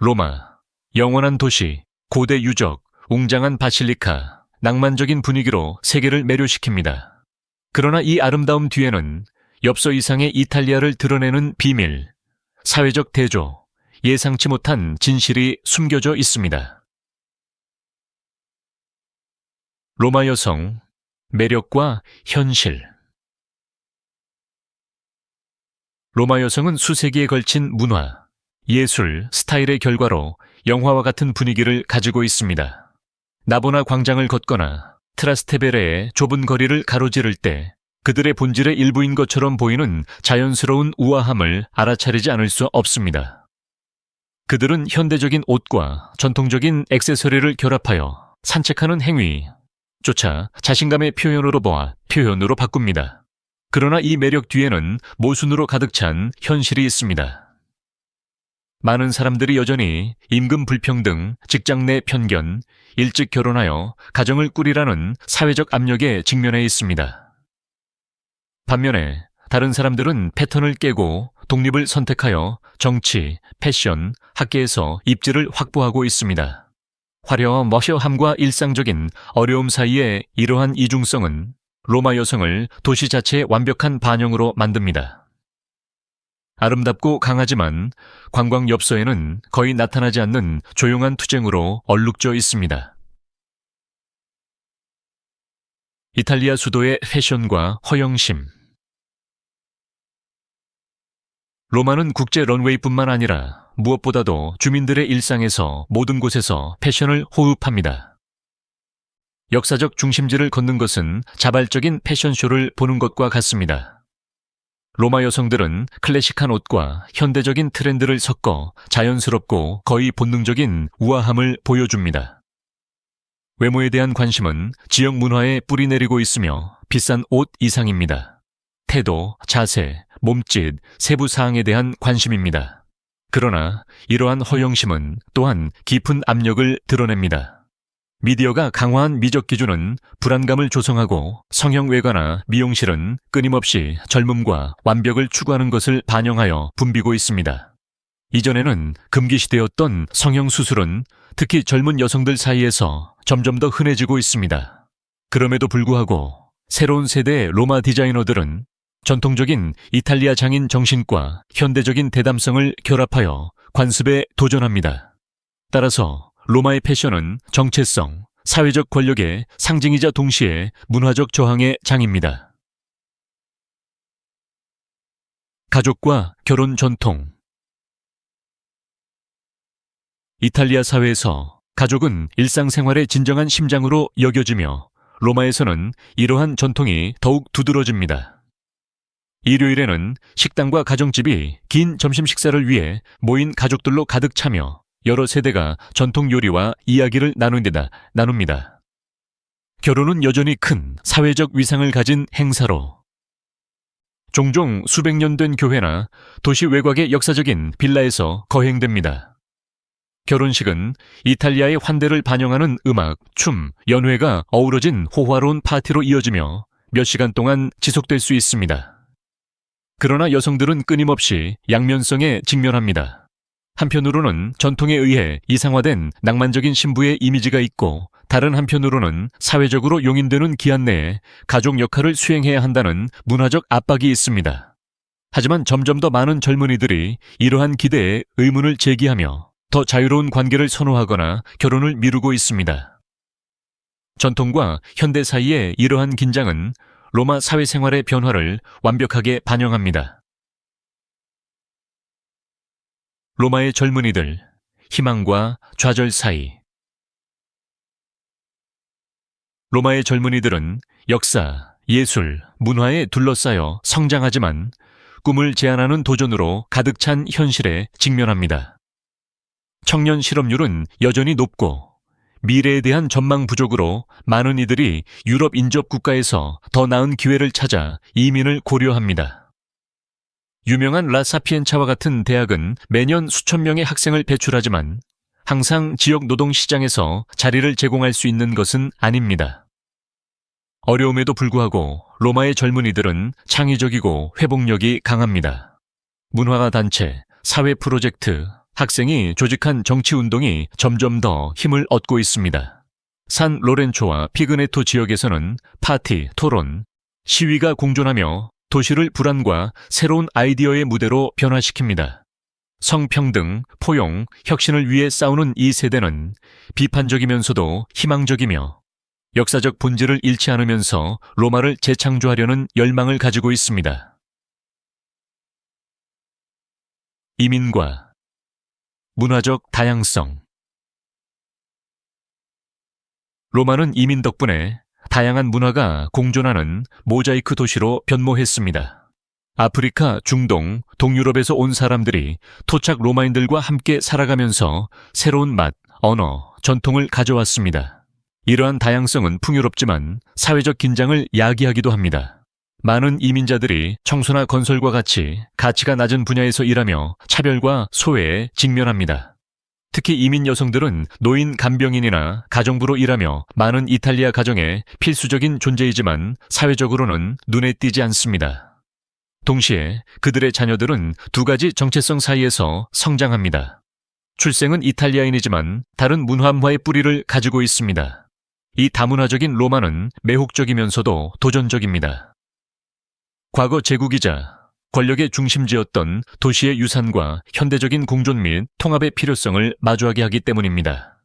로마, 영원한 도시, 고대 유적, 웅장한 바실리카, 낭만적인 분위기로 세계를 매료시킵니다. 그러나 이 아름다움 뒤에는 엽서 이상의 이탈리아를 드러내는 비밀, 사회적 대조, 예상치 못한 진실이 숨겨져 있습니다. 로마 여성, 매력과 현실. 로마 여성은 수세기에 걸친 문화, 예술, 스타일의 결과로 영화와 같은 분위기를 가지고 있습니다. 나보나 광장을 걷거나 트라스테베레의 좁은 거리를 가로지를 때 그들의 본질의 일부인 것처럼 보이는 자연스러운 우아함을 알아차리지 않을 수 없습니다. 그들은 현대적인 옷과 전통적인 액세서리를 결합하여 산책하는 행위조차 자신감의 표현으로 보아 표현으로 바꿉니다. 그러나 이 매력 뒤에는 모순으로 가득 찬 현실이 있습니다. 많은 사람들이 여전히 임금 불평등, 직장 내 편견, 일찍 결혼하여 가정을 꾸리라는 사회적 압력에 직면해 있습니다. 반면에 다른 사람들은 패턴을 깨고 독립을 선택하여 정치, 패션, 학계에서 입지를 확보하고 있습니다. 화려와 머셔함과 일상적인 어려움 사이의 이러한 이중성은 로마 여성을 도시 자체의 완벽한 반영으로 만듭니다. 아름답고 강하지만 관광 엽서에는 거의 나타나지 않는 조용한 투쟁으로 얼룩져 있습니다. 이탈리아 수도의 패션과 허영심. 로마는 국제 런웨이뿐만 아니라 무엇보다도 주민들의 일상에서 모든 곳에서 패션을 호흡합니다. 역사적 중심지를 걷는 것은 자발적인 패션쇼를 보는 것과 같습니다. 로마 여성들은 클래식한 옷과 현대적인 트렌드를 섞어 자연스럽고 거의 본능적인 우아함을 보여줍니다. 외모에 대한 관심은 지역 문화에 뿌리내리고 있으며 비싼 옷 이상입니다. 태도, 자세, 몸짓, 세부 사항에 대한 관심입니다. 그러나 이러한 허영심은 또한 깊은 압력을 드러냅니다. 미디어가 강화한 미적 기준은 불안감을 조성하고 성형 외과나 미용실은 끊임없이 젊음과 완벽을 추구하는 것을 반영하여 붐비고 있습니다. 이전에는 금기시되었던 성형 수술은 특히 젊은 여성들 사이에서 점점 더 흔해지고 있습니다. 그럼에도 불구하고 새로운 세대의 로마 디자이너들은 전통적인 이탈리아 장인 정신과 현대적인 대담성을 결합하여 관습에 도전합니다. 따라서 로마의 패션은 정체성, 사회적 권력의 상징이자 동시에 문화적 저항의 장입니다. 가족과 결혼 전통. 이탈리아 사회에서 가족은 일상생활의 진정한 심장으로 여겨지며 로마에서는 이러한 전통이 더욱 두드러집니다. 일요일에는 식당과 가정집이 긴 점심 식사를 위해 모인 가족들로 가득 차며 여러 세대가 전통 요리와 이야기를 나눕니다. 결혼은 여전히 큰 사회적 위상을 가진 행사로 종종 수백 년 된 교회나 도시 외곽의 역사적인 빌라에서 거행됩니다. 결혼식은 이탈리아의 환대를 반영하는 음악, 춤, 연회가 어우러진 호화로운 파티로 이어지며 몇 시간 동안 지속될 수 있습니다. 그러나 여성들은 끊임없이 양면성에 직면합니다. 한편으로는 전통에 의해 이상화된 낭만적인 신부의 이미지가 있고 다른 한편으로는 사회적으로 용인되는 기한 내에 가족 역할을 수행해야 한다는 문화적 압박이 있습니다. 하지만 점점 더 많은 젊은이들이 이러한 기대에 의문을 제기하며 더 자유로운 관계를 선호하거나 결혼을 미루고 있습니다. 전통과 현대 사이의 이러한 긴장은 로마 사회생활의 변화를 완벽하게 반영합니다. 로마의 젊은이들, 희망과 좌절 사이. 로마의 젊은이들은 역사, 예술, 문화에 둘러싸여 성장하지만 꿈을 제한하는 도전으로 가득 찬 현실에 직면합니다. 청년 실업률은 여전히 높고 미래에 대한 전망 부족으로 많은 이들이 유럽 인접 국가에서 더 나은 기회를 찾아 이민을 고려합니다. 유명한 라사피엔차와 같은 대학은 매년 수천 명의 학생을 배출하지만 항상 지역 노동시장에서 자리를 제공할 수 있는 것은 아닙니다. 어려움에도 불구하고 로마의 젊은이들은 창의적이고 회복력이 강합니다. 문화가 단체, 사회 프로젝트, 학생이 조직한 정치운동이 점점 더 힘을 얻고 있습니다. 산 로렌초와 피그네토 지역에서는 파티, 토론, 시위가 공존하며 도시를 불안과 새로운 아이디어의 무대로 변화시킵니다. 성평등, 포용, 혁신을 위해 싸우는 이 세대는 비판적이면서도 희망적이며 역사적 본질을 잃지 않으면서 로마를 재창조하려는 열망을 가지고 있습니다. 이민과 문화적 다양성. 로마는 이민 덕분에 다양한 문화가 공존하는 모자이크 도시로 변모했습니다. 아프리카, 중동, 동유럽에서 온 사람들이 토착 로마인들과 함께 살아가면서 새로운 맛, 언어, 전통을 가져왔습니다. 이러한 다양성은 풍요롭지만 사회적 긴장을 야기하기도 합니다. 많은 이민자들이 청소나 건설과 같이 가치가 낮은 분야에서 일하며 차별과 소외에 직면합니다. 특히 이민 여성들은 노인 간병인이나 가정부로 일하며 많은 이탈리아 가정의 필수적인 존재이지만 사회적으로는 눈에 띄지 않습니다. 동시에 그들의 자녀들은 두 가지 정체성 사이에서 성장합니다. 출생은 이탈리아인이지만 다른 문화의 뿌리를 가지고 있습니다. 이 다문화적인 로마는 매혹적이면서도 도전적입니다. 과거 제국이자 권력의 중심지였던 도시의 유산과 현대적인 공존 및 통합의 필요성을 마주하게 하기 때문입니다.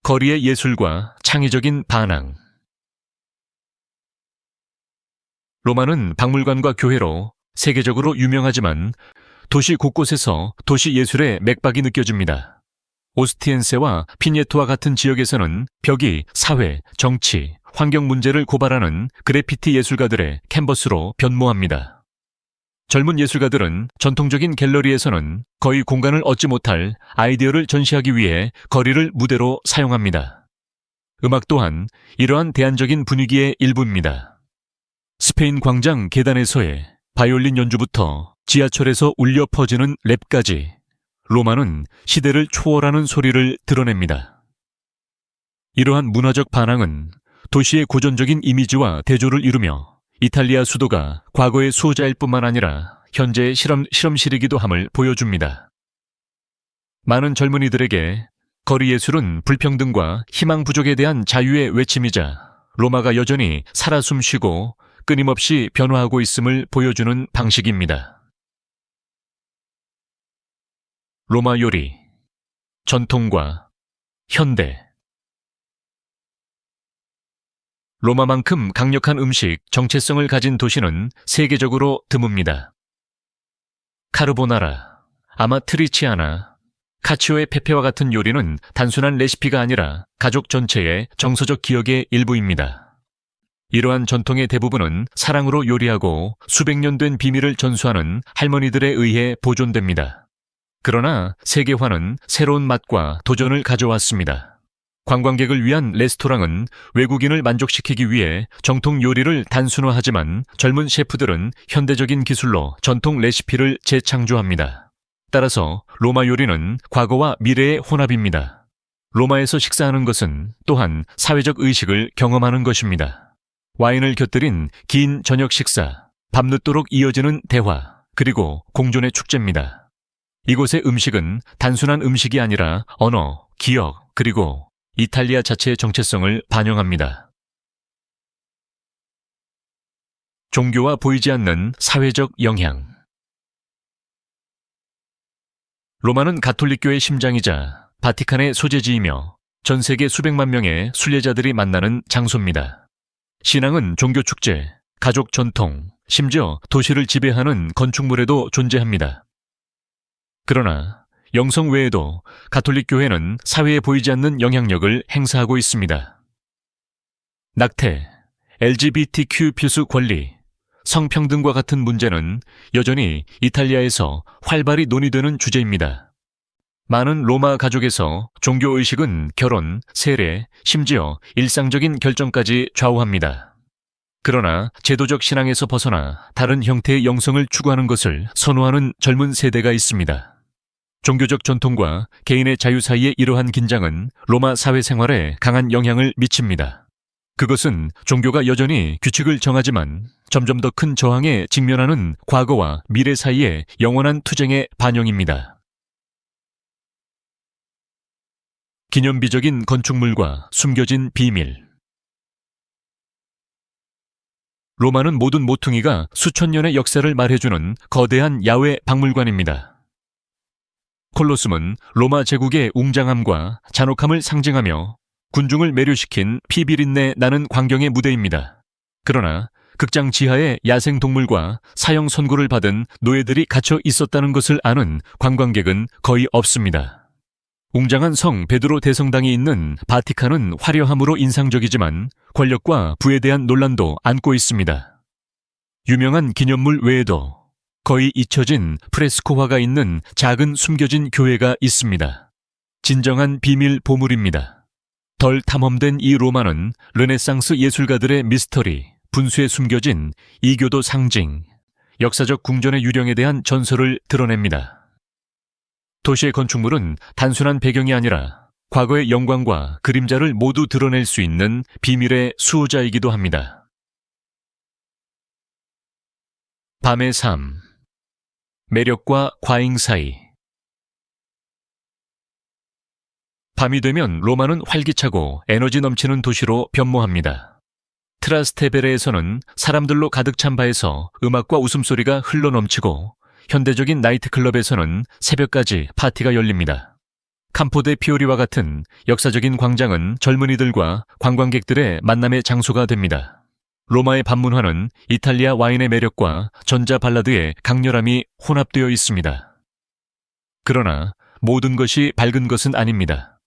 거리의 예술과 창의적인 반항. 로마는 박물관과 교회로 세계적으로 유명하지만 도시 곳곳에서 도시 예술의 맥박이 느껴집니다. 오스티엔세와 피녜토와 같은 지역에서는 벽이 사회, 정치, 환경 문제를 고발하는 그래피티 예술가들의 캔버스로 변모합니다. 젊은 예술가들은 전통적인 갤러리에서는 거의 공간을 얻지 못할 아이디어를 전시하기 위해 거리를 무대로 사용합니다. 음악 또한 이러한 대안적인 분위기의 일부입니다. 스페인 광장 계단에서의 바이올린 연주부터 지하철에서 울려 퍼지는 랩까지 로마는 시대를 초월하는 소리를 드러냅니다. 이러한 문화적 반항은 도시의 고전적인 이미지와 대조를 이루며 이탈리아 수도가 과거의 수호자일 뿐만 아니라 현재의 실험실이기도 함을 보여줍니다. 많은 젊은이들에게 거리 예술은 불평등과 희망 부족에 대한 자유의 외침이자 로마가 여전히 살아 숨쉬고 끊임없이 변화하고 있음을 보여주는 방식입니다. 로마 요리, 전통과 현대. 로마만큼 강력한 음식, 정체성을 가진 도시는 세계적으로 드뭅니다. 카르보나라, 아마트리치아나, 카치오의 페페와 같은 요리는 단순한 레시피가 아니라 가족 전체의 정서적 기억의 일부입니다. 이러한 전통의 대부분은 사랑으로 요리하고 수백 년 된 비밀을 전수하는 할머니들에 의해 보존됩니다. 그러나 세계화는 새로운 맛과 도전을 가져왔습니다. 관광객을 위한 레스토랑은 외국인을 만족시키기 위해 정통 요리를 단순화하지만 젊은 셰프들은 현대적인 기술로 전통 레시피를 재창조합니다. 따라서 로마 요리는 과거와 미래의 혼합입니다. 로마에서 식사하는 것은 또한 사회적 의식을 경험하는 것입니다. 와인을 곁들인 긴 저녁 식사, 밤늦도록 이어지는 대화, 그리고 공존의 축제입니다. 이곳의 음식은 단순한 음식이 아니라 언어, 기억, 그리고 이탈리아 자체의 정체성을 반영합니다. 종교와 보이지 않는 사회적 영향. 로마는 가톨릭교의 심장이자 바티칸의 소재지이며 전 세계 수백만 명의 순례자들이 만나는 장소입니다. 신앙은 종교 축제, 가족 전통, 심지어 도시를 지배하는 건축물에도 존재합니다. 그러나 영성 외에도 가톨릭 교회는 사회에 보이지 않는 영향력을 행사하고 있습니다. 낙태, LGBTQ 필수 권리, 성평등과 같은 문제는 여전히 이탈리아에서 활발히 논의되는 주제입니다. 많은 로마 가족에서 종교의식은 결혼, 세례, 심지어 일상적인 결정까지 좌우합니다. 그러나 제도적 신앙에서 벗어나 다른 형태의 영성을 추구하는 것을 선호하는 젊은 세대가 있습니다. 종교적 전통과 개인의 자유 사이의 이러한 긴장은 로마 사회생활에 강한 영향을 미칩니다. 그것은 종교가 여전히 규칙을 정하지만 점점 더 큰 저항에 직면하는 과거와 미래 사이의 영원한 투쟁의 반영입니다. 기념비적인 건축물과 숨겨진 비밀. 로마는 모든 모퉁이가 수천 년의 역사를 말해주는 거대한 야외 박물관입니다. 콜로세움은 로마 제국의 웅장함과 잔혹함을 상징하며 군중을 매료시킨 피비린내 나는 광경의 무대입니다. 그러나 극장 지하에 야생 동물과 사형 선고를 받은 노예들이 갇혀 있었다는 것을 아는 관광객은 거의 없습니다. 웅장한 성 베드로 대성당이 있는 바티칸은 화려함으로 인상적이지만 권력과 부에 대한 논란도 안고 있습니다. 유명한 기념물 외에도 거의 잊혀진 프레스코화가 있는 작은 숨겨진 교회가 있습니다. 진정한 비밀 보물입니다. 덜 탐험된 이 로마는 르네상스 예술가들의 미스터리, 분수에 숨겨진 이교도 상징, 역사적 궁전의 유령에 대한 전설을 드러냅니다. 도시의 건축물은 단순한 배경이 아니라 과거의 영광과 그림자를 모두 드러낼 수 있는 비밀의 수호자이기도 합니다. 밤의 삶, 매력과 과잉 사이. 밤이 되면 로마는 활기차고 에너지 넘치는 도시로 변모합니다. 트라스테베레에서는 사람들로 가득 찬 바에서 음악과 웃음소리가 흘러넘치고 현대적인 나이트클럽에서는 새벽까지 파티가 열립니다. 캠포 데 피오리와 같은 역사적인 광장은 젊은이들과 관광객들의 만남의 장소가 됩니다. 로마의 밤문화는 이탈리아 와인의 매력과 전자 발라드의 강렬함이 혼합되어 있습니다. 그러나 모든 것이 밝은 것은 아닙니다.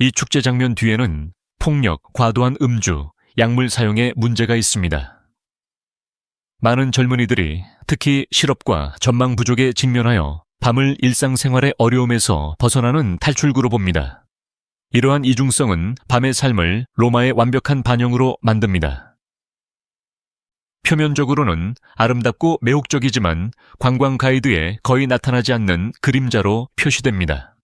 이 축제 장면 뒤에는 폭력, 과도한 음주, 약물 사용에 문제가 있습니다. 많은 젊은이들이 특히 실업과 전망 부족에 직면하여 밤을 일상생활의 어려움에서 벗어나는 탈출구로 봅니다. 이러한 이중성은 밤의 삶을 로마의 완벽한 반영으로 만듭니다. 표면적으로는 아름답고 매혹적이지만 관광 가이드에 거의 나타나지 않는 그림자로 표시됩니다.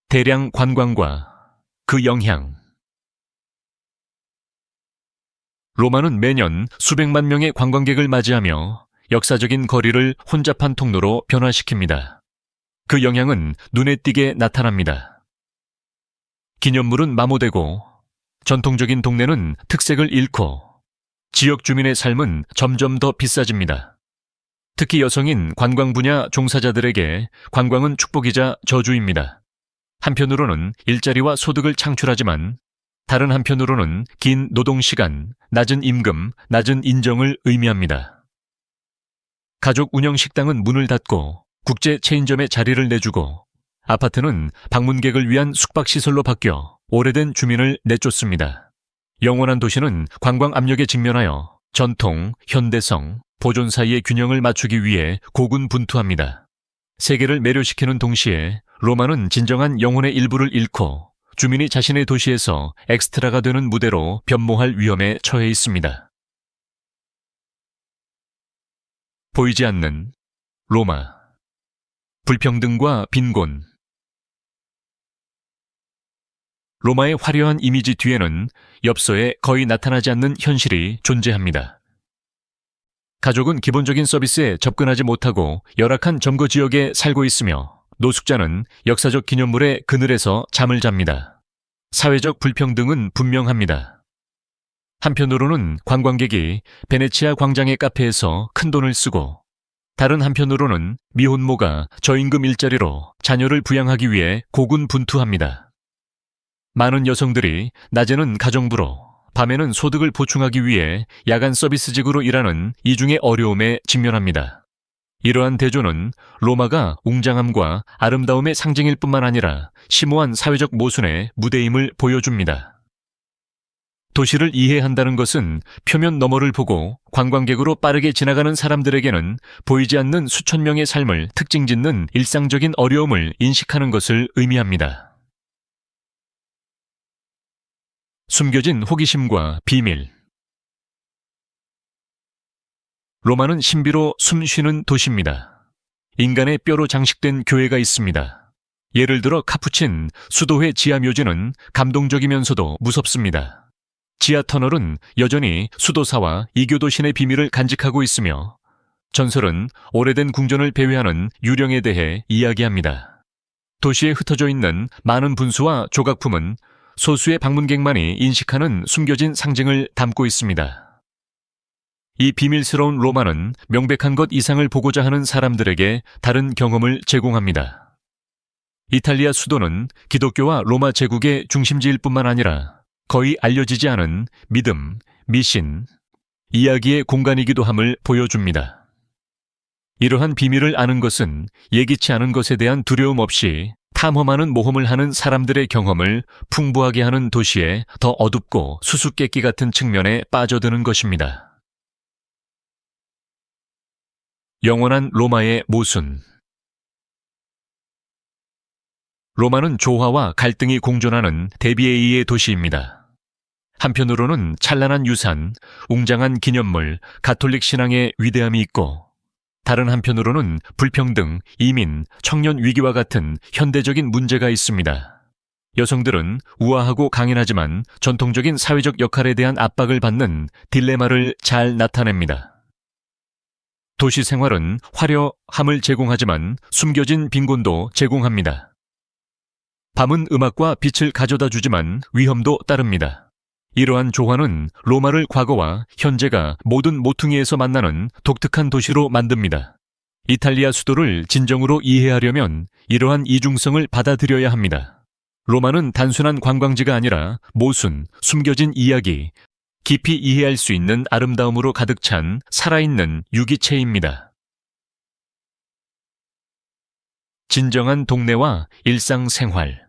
대량 관광과 그 영향. 로마는 매년 수백만 명의 관광객을 맞이하며 역사적인 거리를 혼잡한 통로로 변화시킵니다. 그 영향은 눈에 띄게 나타납니다. 기념물은 마모되고 전통적인 동네는 특색을 잃고 지역 주민의 삶은 점점 더 비싸집니다. 특히 여성인 관광 분야 종사자들에게 관광은 축복이자 저주입니다. 한편으로는 일자리와 소득을 창출하지만 다른 한편으로는 긴 노동시간, 낮은 임금, 낮은 인정을 의미합니다. 가족 운영 식당은 문을 닫고 국제 체인점에 자리를 내주고 아파트는 방문객을 위한 숙박시설로 바뀌어 오래된 주민을 내쫓습니다. 영원한 도시는 관광 압력에 직면하여 전통, 현대성, 보존 사이의 균형을 맞추기 위해 고군분투합니다. 세계를 매료시키는 동시에 로마는 진정한 영혼의 일부를 잃고 주민이 자신의 도시에서 엑스트라가 되는 무대로 변모할 위험에 처해 있습니다. 보이지 않는 로마. 불평등과 빈곤. 로마의 화려한 이미지 뒤에는 엽서에 거의 나타나지 않는 현실이 존재합니다. 가족은 기본적인 서비스에 접근하지 못하고 열악한 점거 지역에 살고 있으며 노숙자는 역사적 기념물의 그늘에서 잠을 잡니다. 사회적 불평등은 분명합니다. 한편으로는 관광객이 베네치아 광장의 카페에서 큰 돈을 쓰고 다른 한편으로는 미혼모가 저임금 일자리로 자녀를 부양하기 위해 고군분투합니다. 많은 여성들이 낮에는 가정부로 밤에는 소득을 보충하기 위해 야간 서비스직으로 일하는 이중의 어려움에 직면합니다. 이러한 대조는 로마가 웅장함과 아름다움의 상징일 뿐만 아니라 심오한 사회적 모순의 무대임을 보여줍니다. 도시를 이해한다는 것은 표면 너머를 보고 관광객으로 빠르게 지나가는 사람들에게는 보이지 않는 수천 명의 삶을 특징 짓는 일상적인 어려움을 인식하는 것을 의미합니다. 숨겨진 호기심과 비밀. 로마는 신비로 숨쉬는 도시입니다. 인간의 뼈로 장식된 교회가 있습니다. 예를 들어 카푸친 수도회 지하 묘지는 감동적이면서도 무섭습니다. 지하 터널은 여전히 수도사와 이교도 신의 비밀을 간직하고 있으며 전설은 오래된 궁전을 배회하는 유령에 대해 이야기합니다. 도시에 흩어져 있는 많은 분수와 조각품은 소수의 방문객만이 인식하는 숨겨진 상징을 담고 있습니다. 이 비밀스러운 로마는 명백한 것 이상을 보고자 하는 사람들에게 다른 경험을 제공합니다. 이탈리아 수도는 기독교와 로마 제국의 중심지일 뿐만 아니라 거의 알려지지 않은 믿음, 미신, 이야기의 공간이기도 함을 보여줍니다. 이러한 비밀을 아는 것은 예기치 않은 것에 대한 두려움 없이 탐험하는 모험을 하는 사람들의 경험을 풍부하게 하는 도시의 더 어둡고 수수께끼 같은 측면에 빠져드는 것입니다. 영원한 로마의 모순. 로마는 조화와 갈등이 공존하는 대비에이의 도시입니다. 한편으로는 찬란한 유산, 웅장한 기념물, 가톨릭 신앙의 위대함이 있고 다른 한편으로는 불평등, 이민, 청년 위기와 같은 현대적인 문제가 있습니다. 여성들은 우아하고 강인하지만 전통적인 사회적 역할에 대한 압박을 받는 딜레마를 잘 나타냅니다. 도시 생활은 화려함을 제공하지만 숨겨진 빈곤도 제공합니다. 밤은 음악과 빛을 가져다 주지만 위험도 따릅니다. 이러한 조화는 로마를 과거와 현재가 모든 모퉁이에서 만나는 독특한 도시로 만듭니다. 이탈리아 수도를 진정으로 이해하려면 이러한 이중성을 받아들여야 합니다. 로마는 단순한 관광지가 아니라 모순, 숨겨진 이야기, 깊이 이해할 수 있는 아름다움으로 가득 찬 살아있는 유기체입니다. 진정한 동네와 일상생활.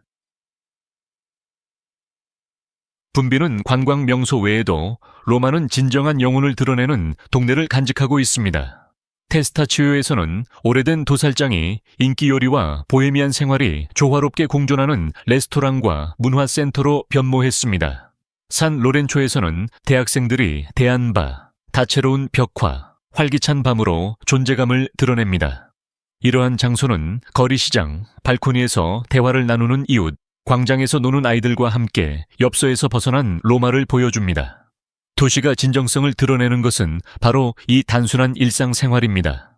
붐비는 관광 명소 외에도 로마는 진정한 영혼을 드러내는 동네를 간직하고 있습니다. 테스타치오에서는 오래된 도살장이 인기 요리와 보헤미안 생활이 조화롭게 공존하는 레스토랑과 문화센터로 변모했습니다. 산 로렌초에서는 대학생들이 대안바, 다채로운 벽화, 활기찬 밤으로 존재감을 드러냅니다. 이러한 장소는 거리시장, 발코니에서 대화를 나누는 이웃, 광장에서 노는 아이들과 함께 엽서에서 벗어난 로마를 보여줍니다. 도시가 진정성을 드러내는 것은 바로 이 단순한 일상생활입니다.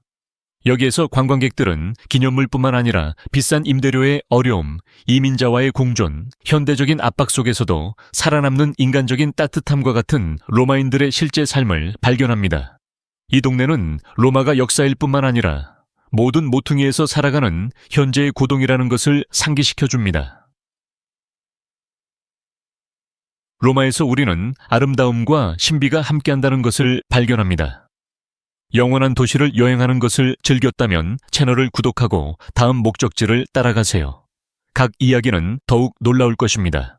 여기에서 관광객들은 기념물뿐만 아니라 비싼 임대료의 어려움, 이민자와의 공존, 현대적인 압박 속에서도 살아남는 인간적인 따뜻함과 같은 로마인들의 실제 삶을 발견합니다. 이 동네는 로마가 역사일 뿐만 아니라 모든 모퉁이에서 살아가는 현재의 고동이라는 것을 상기시켜줍니다. 로마에서 우리는 아름다움과 신비가 함께한다는 것을 발견합니다. 영원한 도시를 여행하는 것을 즐겼다면 채널을 구독하고 다음 목적지를 따라가세요. 각 이야기는 더욱 놀라울 것입니다.